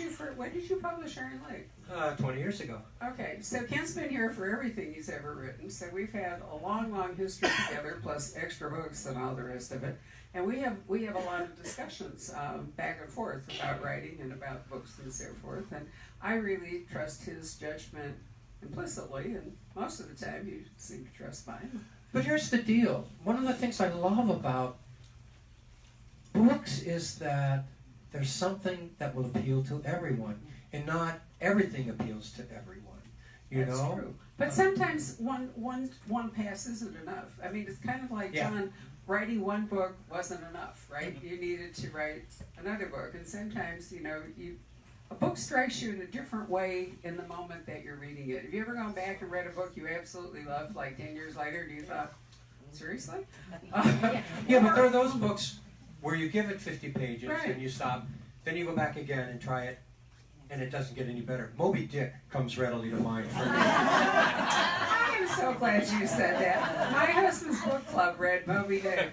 you publish Iron Lake? 20 years ago. Okay, so Kent's been here for everything he's ever written. So we've had a long, long history together, plus extra books and all the rest of it. And we have a lot of discussions back and forth about writing and about books and so forth. And I really trust his judgment implicitly, and most of the time you seem to trust mine. But here's the deal. One of the things I love about books is that there's something that will appeal to everyone, and not everything appeals to everyone. You That's know? true. But sometimes one pass isn't enough. I mean, it's kind of like John, writing one book wasn't enough, right? You needed to write another book, and sometimes, you know, a book strikes you in a different way in the moment that you're reading it. Have you ever gone back and read a book you absolutely loved, like 10 years later, and you thought, seriously? Yeah, but there are those books where you give it 50 pages Right. and you stop, then you go back again and try it, and it doesn't get any better. Moby Dick comes readily to mind for me. I'm so glad you said that. My husband's book club read Moby Dick,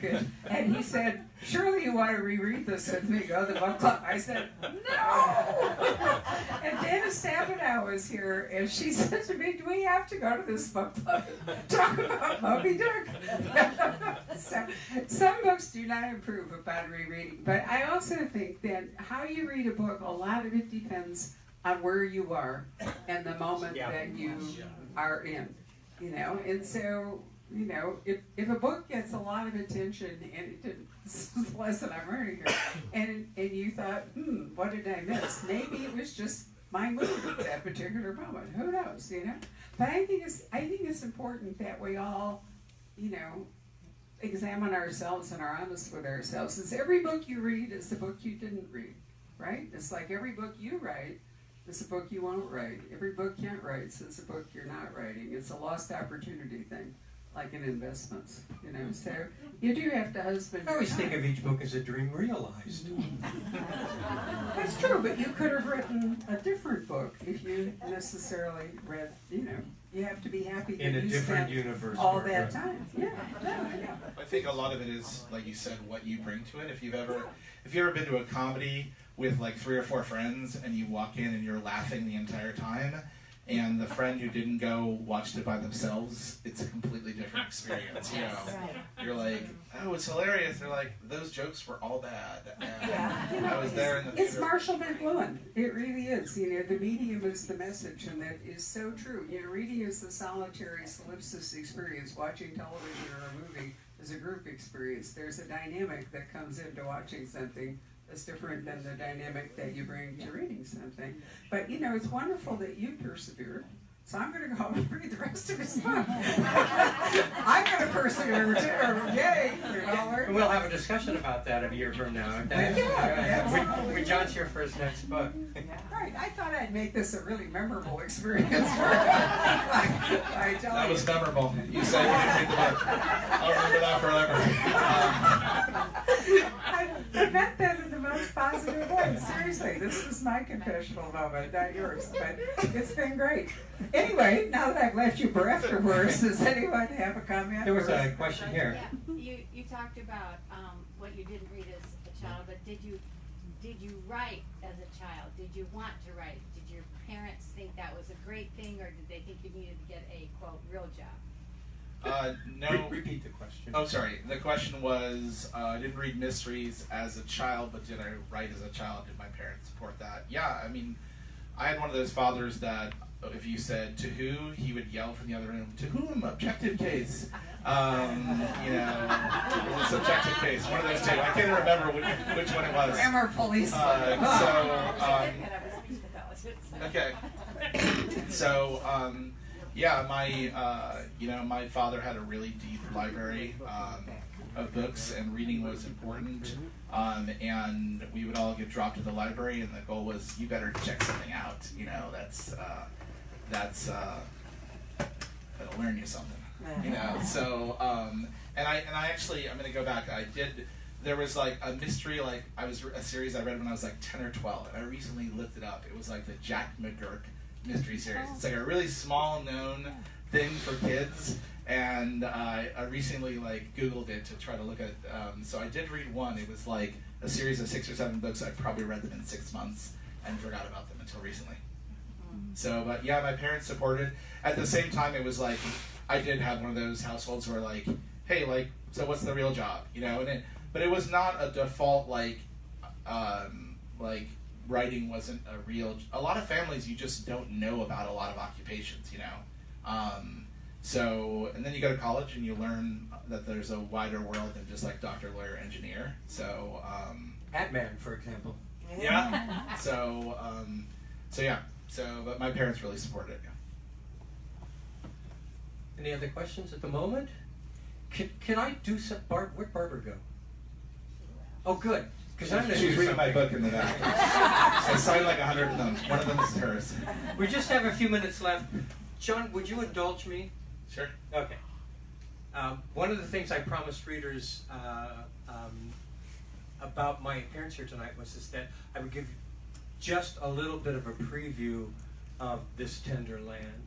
and he said, surely you want to reread this with me, go to the book club. I said, no! And Dana Stabenow was here, and she said to me, do we have to go to this book club and talk about Moby Dick? So, some books do not improve upon rereading, but I also think that how you read a book, a lot of it depends on where you are and the moment that you are in. You know, and so, you know, if a book gets a lot of attention, and it didn't, this is the lesson I'm learning here, and you thought, what did I miss? Maybe it was just my mood at that particular moment. Who knows, you know? But I think it's important that we all, you know, examine ourselves and are honest with ourselves. Since every book you read is the book you didn't read, right? It's like every book you write is a book you won't write. Every book Kent writes is a book you're not writing. It's a lost opportunity thing, like in investments, you know. So you do have to husband. I always think of each book as a dream realized. That's true, but you could have written a different book if you necessarily read, you know. You have to be happy that In a you different spent universe. all where- that time. Yeah. I think a lot of it is, like you said, what you bring to it. If you've ever been to a comedy with like 3 or 4 friends and you walk in and you're laughing the entire time, and the friend who didn't go watched it by themselves, it's a completely different experience. You know, you're like, oh, it's hilarious. They're like, those jokes were all bad. And I was there in the It's theater. Marshall McLuhan. It really is. You know, the medium is the message, and that is so true. You know, reading is the solitary solipsist experience. Watching television or a movie is a group experience. There's a dynamic that comes into watching something that's different than the dynamic that you bring to reading something. But, you know, it's wonderful that you persevered. So I'm going to go home and read the rest of his book. I'm going to persevere too. Yay! And we'll have a discussion about that a year from now. Okay? absolutely. When John's here for his next book. Right, I thought I'd make this a really memorable experience. That was memorable. You said you didn't read the book. I'll remember that forever. I meant that in the most positive way. Seriously, this is my confessional moment, not yours. But it's been great. Anyway, now that I've left you for afterwards, does anyone have a comment? There was a question here. Yeah, you talked about what you didn't read as a child, but did did you write as a child? Did you want to write? Did your parents think that was a great thing, or did they think you needed to get a, quote, real job? No. Repeat the question. Oh, sorry. The question was, I didn't read mysteries as a child, but did I write as a child? Did my parents support that? Yeah, I mean, I had one of those fathers that if you said, to who, he would yell from the other room, to whom? Objective case. You know, subjective case. One of those two. I can't remember which one it was. Grammar police. Okay. So, yeah, my father had a really deep library of books, and reading was important. And we would all get dropped to the library, and the goal was, you better check something out. You know, that'll learn you something. You know, so and I actually, I'm gonna go back. There was like a mystery, like a series I read when I was like 10 or 12, and I recently looked it up. It was like the Jack McGurk mystery series. It's like a really small known thing for kids, and I recently like Googled it to try to look at. So I did read one. It was like a series of 6 or 7 books. I probably read them in 6 months and forgot about them until recently. So, but yeah, my parents supported. At the same time, it was like I did have one of those households where like, hey, like, so what's the real job, you know? But it was not a default like writing wasn't a real. A lot of families you just don't know about a lot of occupations, you know. So, and then you go to college and you learn that there's a wider world than just like doctor, lawyer, engineer. So, Batman, for example. yeah. So yeah. So, but my parents really supported it. Yeah. Any other questions at the moment? Can I do some? Where'd Barbara go? Oh, good. Because I'm going to She's do reading my something. book in the back. I signed like 100 of them. One of them is hers. We just have a few minutes left. John, would you indulge me? Sure. Okay. One of the things I promised readers about my appearance here tonight was that I would give just a little bit of a preview of This Tender Land.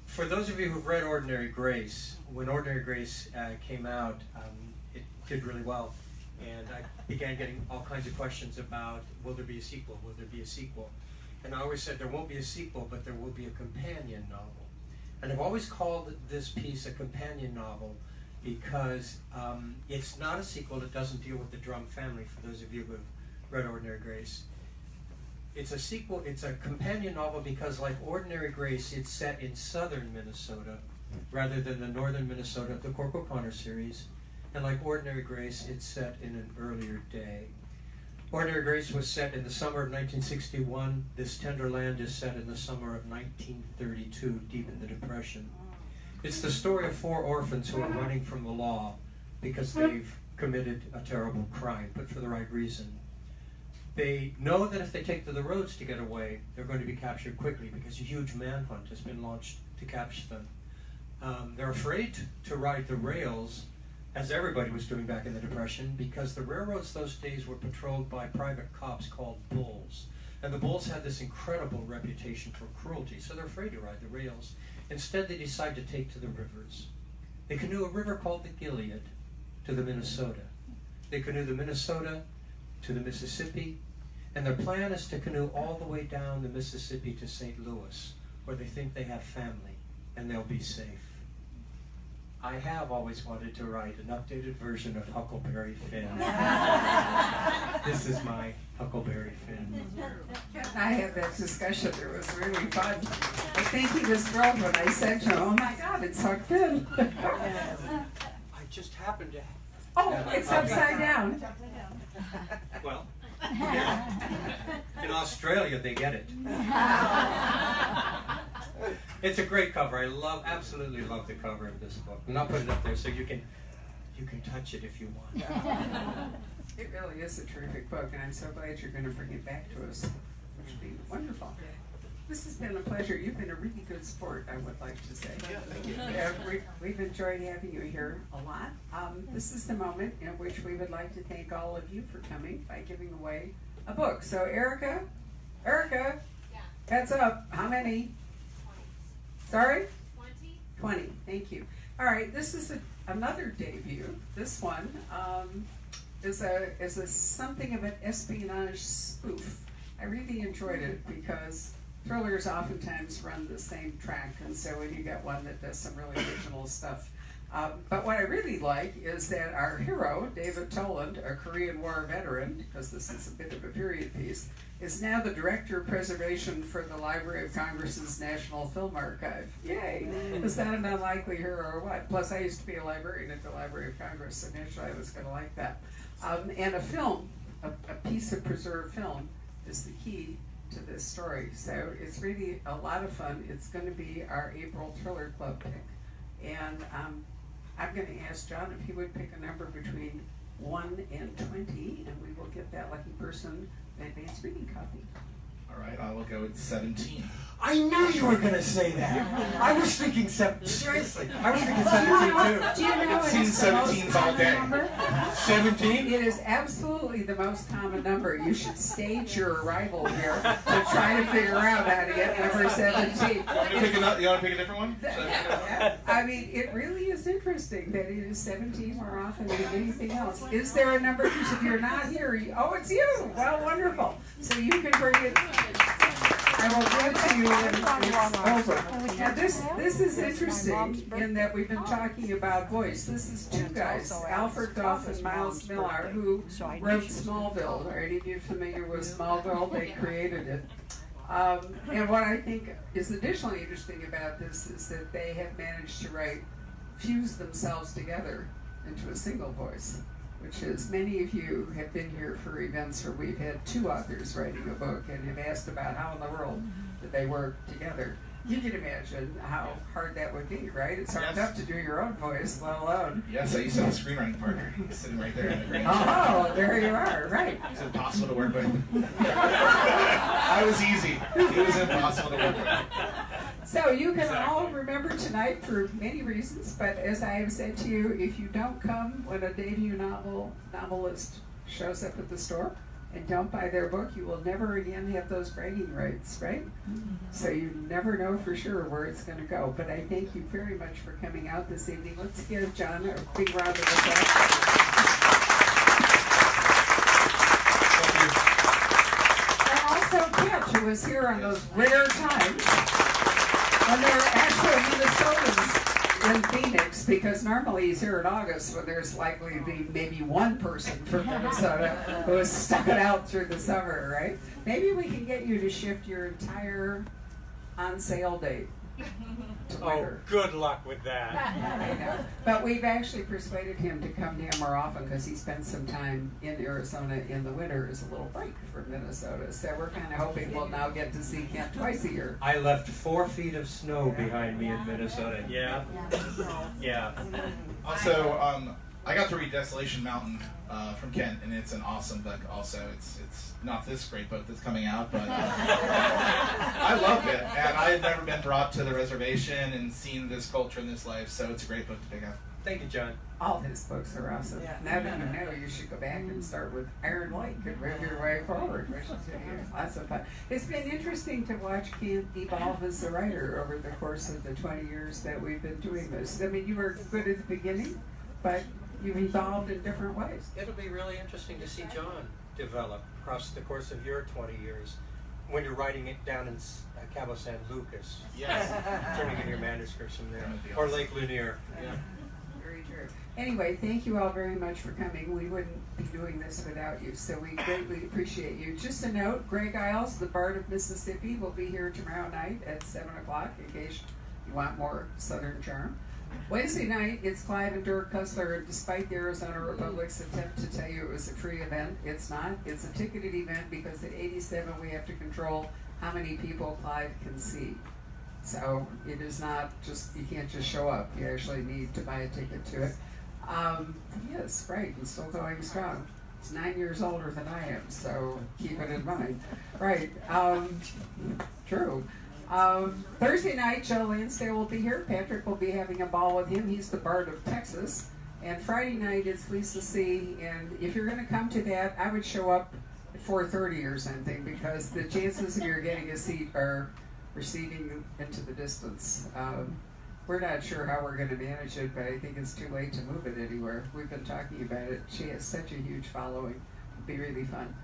For those of you who've read Ordinary Grace, when Ordinary Grace came out, it did really well. And I began getting all kinds of questions about, will there be a sequel? Will there be a sequel? And I always said there won't be a sequel, but there will be a companion novel. And I've always called this piece a companion novel because it's not a sequel. It doesn't deal with the Drum family, for those of you who have read Ordinary Grace. It's a sequel, it's a companion novel because, like Ordinary Grace, it's set in southern Minnesota rather than the northern Minnesota of the Cork O'Connor series. And like Ordinary Grace, it's set in an earlier day. Ordinary Grace was set in the summer of 1961. This Tender Land is set in the summer of 1932, deep in the Depression. It's the story of 4 orphans who are running from the law because they've committed a terrible crime, but for the right reason. They know that if they take to the roads to get away, they're going to be captured quickly because a huge manhunt has been launched to catch them. They're afraid to ride the rails, as everybody was doing back in the Depression, because the railroads those days were patrolled by private cops called bulls. And the bulls had this incredible reputation for cruelty, so they're afraid to ride the rails. Instead, they decide to take to the rivers. They canoe a river called the Gilead to the Minnesota. They canoe the Minnesota to the Mississippi, and their plan is to canoe all the way down the Mississippi to St. Louis, where they think they have family and they'll be safe. I have always wanted to write an updated version of Huckleberry Finn. This is my Huckleberry Finn. I had that discussion. It was really fun. I think he was thrilled when I said to him, "Oh my God, it's Huck Finn." I just happened to. Oh, it's upside down. Well, in Australia they get it. It's a great cover. I absolutely love the cover of this book. I'm not putting it up there so you can touch it if you want. It really is a terrific book, and I'm so glad you're going to bring it back to us, which would be wonderful. This has been a pleasure. You've been a really good sport, I would like to say. Yeah, thank you. We've enjoyed having you here a lot. This is the moment in which we would like to thank all of you for coming by giving away a book. So Erica, Yeah. heads up. How many? 20. Sorry? 20? 20. Thank you. All right, this is another debut. This one is a something of an espionage spoof. I really enjoyed it because thrillers oftentimes run the same track, and so when you get one that does some really original stuff. But what I really like is that our hero, David Toland, a Korean War veteran, because this is a bit of a period piece, is now the Director of Preservation for the Library of Congress's National Film Archive. Yay! Is that an unlikely hero or what? Plus, I used to be a librarian at the Library of Congress, so naturally I was going to like that. And a film, a piece of preserved film, is the key to this story. So it's really a lot of fun. It's going to be our April Thriller Club pick. And I'm going to ask John if he would pick a number between 1 and 20, and we will get that lucky person an advanced reading copy. All right, I will go with 17. I knew you were going to say that. I was thinking seriously. I was thinking 17 too. Do you know I've seen it's the most 17s all common day. number? 17? It is absolutely the most common number. You should stage your arrival here to try to figure out how to get number 17. You want to pick a different one? I mean, it really is interesting that it is 17 more often than anything else. Is there a number? Because if you're not here, it's you. Well, wonderful. So you can bring it. I will give it to you when it's over. Now this is interesting in that we've been talking about voice. This is two guys, Alfred Gough and Miles Millar, who wrote Smallville. Are any of you familiar with Smallville? They created it. And what I think is additionally interesting about this is that they have managed to fuse themselves together into a single voice, which is many of you have been here for events where we've had two authors writing a book and have asked about how in the world did they work together. You can imagine how hard that would be, right? It's hard enough to do your own voice, let alone. Yes, I used to have a screenwriting partner. He's sitting right there in the green. Oh, there you are, right. He's impossible to work with. I was easy. He was impossible to work with. So you can all remember tonight for many reasons, but as I have said to you, if you don't come when a debut novelist shows up at the store and don't buy their book, you will never again have those bragging rights, right? So you never know for sure where it's going to go. But I thank you very much for coming out this evening. Let's give John a big round of applause. And also Kent, who was here on those rare times when there are actual Minnesotans in Phoenix, because normally he's here in August when there's likely to be maybe one person from Minnesota who has stuck it out through the summer, right? Maybe we can get you to shift your entire on sale date to winter. Good luck with that. I know. But we've actually persuaded him to come down more often because he spends some time in Arizona in the winter as a little break from Minnesota. So we're kind of hoping we'll now get to see Kent twice a year. I left 4 feet of snow behind me in Minnesota. Yeah. Yeah. Also, I got to read Desolation Mountain from Kent, and it's an awesome book. Also, it's not this great book that's coming out, but I loved it, and I had never been brought to the reservation and seen this culture and this life, so it's a great book to pick up. Thank you, John. All his books are awesome. Now that you know, you should go back and start with Iron Lake and move your way forward. Lots of fun. It's been interesting to watch Kent evolve as a writer over the course of the 20 years that we've been doing this. I mean, you were good at the beginning, but you've evolved in different ways. It'll be really interesting to see John develop across the course of your 20 years when you're writing it down in Cabo San Lucas. Yes. Turning in your manuscripts from there. That would be Or awesome. Lake Lanier. Yeah. Very true. Anyway, thank you all very much for coming. We wouldn't be doing this without you, so we greatly appreciate you. Just a note, Greg Isles, the Bard of Mississippi, will be here tomorrow night at 7 o'clock in case you want more Southern charm. Wednesday night, it's Clive and Dirk Cussler, and despite the Arizona Republic's attempt to tell you it was a free event, it's not. It's a ticketed event because at 87 we have to control how many people Clive can see. So it is not just, you can't just show up. You actually need to buy a ticket to it. Yes, right, and still going strong. He's 9 years older than I am, so keep it in mind. Right, true. Thursday night, Joe Lansdale will be here. Patrick will be having a ball with him. He's the Bard of Texas. And Friday night, it's Lisa C. And if you're going to come to that, I would show up at 4:30 or something, because the chances of you getting a seat are receding into the distance. We're not sure how we're going to manage it, but I think it's too late to move it anywhere. We've been talking about it. She has such a huge following. It'll be really fun.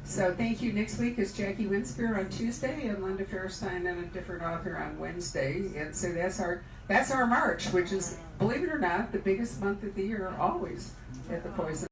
So thank you. Next week is Jackie Winspear on Tuesday and Linda Fairstein and a different author on Wednesday. And so that's our March, which is, believe it or not, the biggest month of the year always at the Poison.